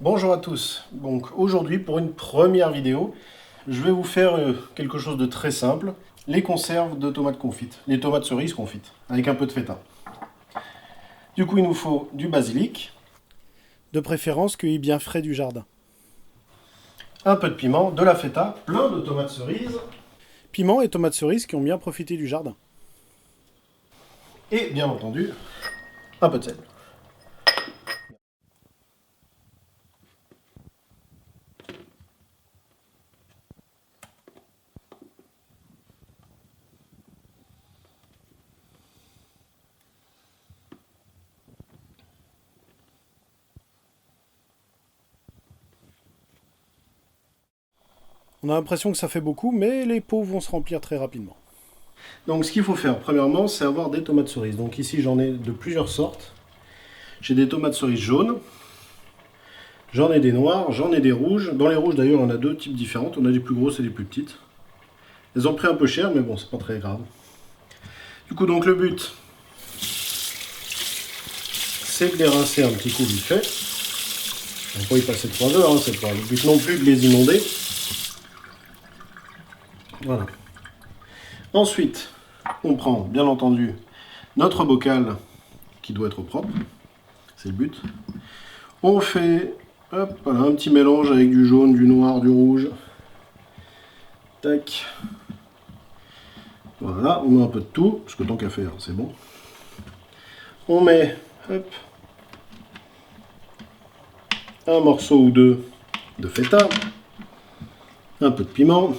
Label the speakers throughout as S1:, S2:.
S1: Bonjour à tous. Donc aujourd'hui pour une première vidéo, je vais vous faire quelque chose de très simple, les conserves de tomates confites, les tomates cerises confites, avec un peu de feta. Du coup il nous faut du basilic,
S2: De préférence cueilli bien frais du jardin.
S1: un peu de piment, de la feta, plein de tomates cerises
S2: Piment et tomates cerises qui ont bien profité du jardin.
S1: et bien entendu un peu de sel.
S2: On a l'impression que ça fait beaucoup, mais les pots vont se remplir très rapidement.
S1: Donc ce qu'il faut faire premièrement c'est avoir des tomates cerises. Donc ici j'en ai de plusieurs sortes. J'ai des tomates cerises jaunes, j'en ai des noires, j'en ai des rouges. Dans les rouges d'ailleurs on a deux types différents, on a des plus grosses et des plus petites. Elles ont pris un peu cher mais bon c'est pas très grave. Du coup donc le but c'est de les rincer un petit coup vite fait. On va pas y passer 3 heures, hein, c'est pas le but non plus de les inonder. Voilà. Ensuite, on prend bien entendu notre bocal qui doit être propre, c'est le but. On fait hop, voilà, un petit mélange avec du jaune, du noir, du rouge. Tac. Voilà, on met un peu de tout, parce que tant qu'à faire, c'est bon. On met hop, un morceau ou deux de feta, un peu de piment,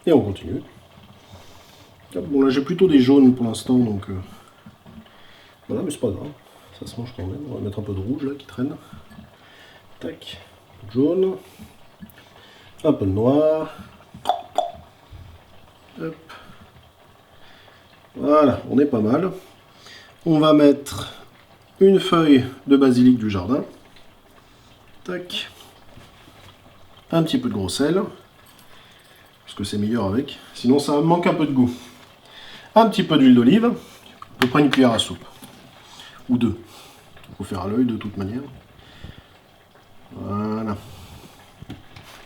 S1: et on continue. Hop, bon là j'ai plutôt des jaunes pour l'instant, donc voilà, mais c'est pas grave, ça se mange quand même. On va mettre un peu de rouge là qui traîne. Tac, jaune, un peu de noir. Hop. Voilà, on est pas mal. On va mettre une feuille de basilic du jardin. Tac. Un petit peu de gros sel, parce que c'est meilleur avec. Sinon ça manque un peu de goût. Un petit peu d'huile d'olive, à peu près une cuillère à soupe. Ou deux. Il faut faire à l'œil de toute manière. Voilà.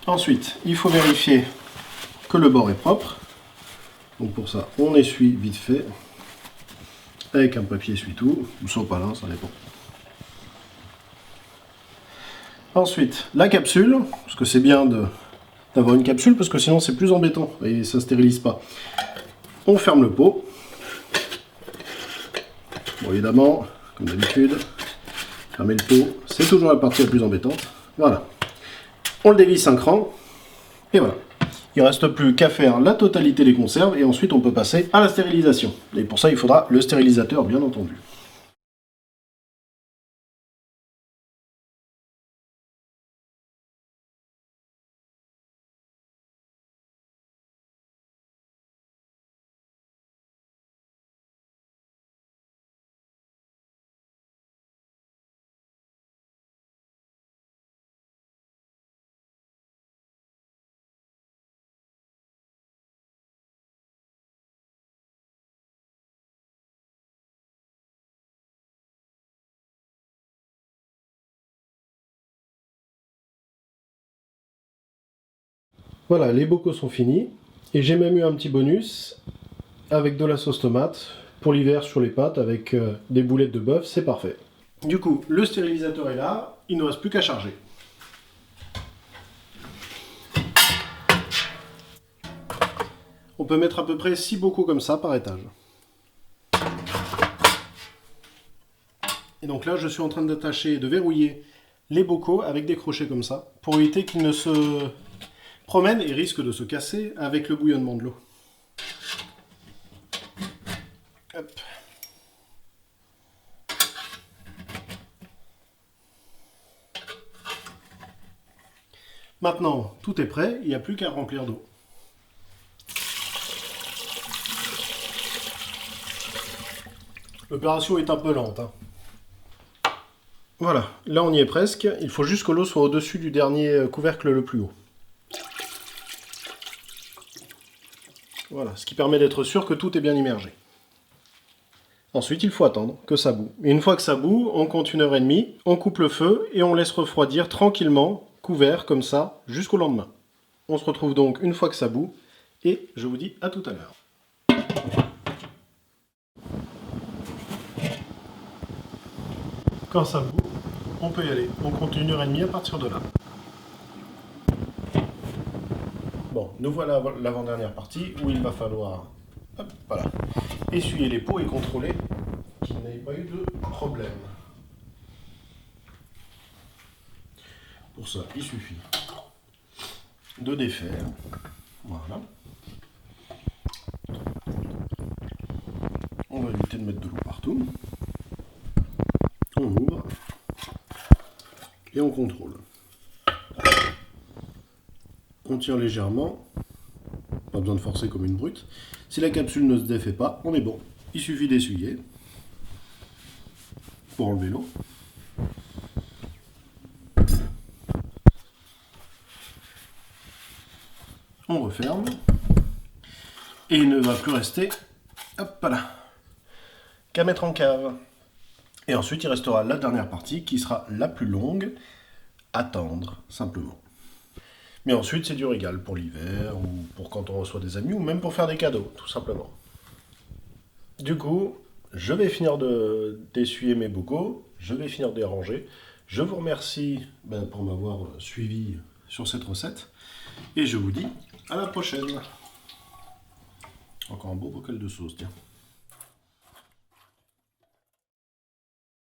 S1: Ensuite, il faut vérifier que le bord est propre. Donc pour ça, on essuie vite fait avec un papier essuie-tout, ou sopalin, ça dépend. Ensuite, la capsule, parce que c'est bien d'avoir une capsule, parce que sinon c'est plus embêtant et ça ne stérilise pas. On ferme le pot. Bon, évidemment, comme d'habitude, fermer le pot, c'est toujours la partie la plus embêtante. Voilà. On le dévisse un cran, et voilà. Il ne reste plus qu'à faire la totalité des conserves, et ensuite on peut passer à la stérilisation. Et pour ça, il faudra le stérilisateur, bien entendu. Voilà, les bocaux sont finis. Et j'ai même eu un petit bonus avec de la sauce tomate pour l'hiver sur les pâtes avec des boulettes de bœuf, c'est parfait. Du coup, le stérilisateur est là, il ne reste plus qu'à charger. On peut mettre à peu près 6 bocaux comme ça par étage. Et donc là, je suis en train d'attacher, de verrouiller les bocaux avec des crochets comme ça, pour éviter qu'ils ne se promènent et risquent de se casser avec le bouillonnement de l'eau. Hop. Maintenant, tout est prêt, il n'y a plus qu'à remplir d'eau. L'opération est un peu lente, hein. Voilà, là on y est presque. Il faut juste que l'eau soit au-dessus du dernier couvercle le plus haut. Voilà, ce qui permet d'être sûr que tout est bien immergé. Ensuite, il faut attendre que ça bout. Et une fois que ça bout, on compte 1h30, on coupe le feu et on laisse refroidir tranquillement, couvert comme ça, jusqu'au lendemain. On se retrouve donc une fois que ça bout et je vous dis à tout à l'heure. Quand ça bout, on peut y aller. On compte 1h30 à partir de là. Bon, nous voilà l'avant-dernière partie où il va falloir voilà, essuyer les pots et contrôler qu'il n'y ait pas eu de problème. Pour ça, il suffit de défaire. Voilà. On va éviter de mettre de l'eau partout. On ouvre et on contrôle. On tire légèrement, pas besoin de forcer comme une brute. Si la capsule ne se défait pas, on est bon. Il suffit d'essuyer pour enlever l'eau. On referme et il ne va plus rester, hop là, qu'à mettre en cave. Et ensuite, il restera la dernière partie qui sera la plus longue, attendre simplement. Mais ensuite, c'est du régal pour l'hiver, ou pour quand on reçoit des amis, ou même pour faire des cadeaux, tout simplement. Du coup, je vais finir d'essuyer mes bocaux, je vais finir de les ranger. Je vous remercie pour m'avoir suivi sur cette recette, et je vous dis à la prochaine. Encore un beau bocal de sauce, tiens.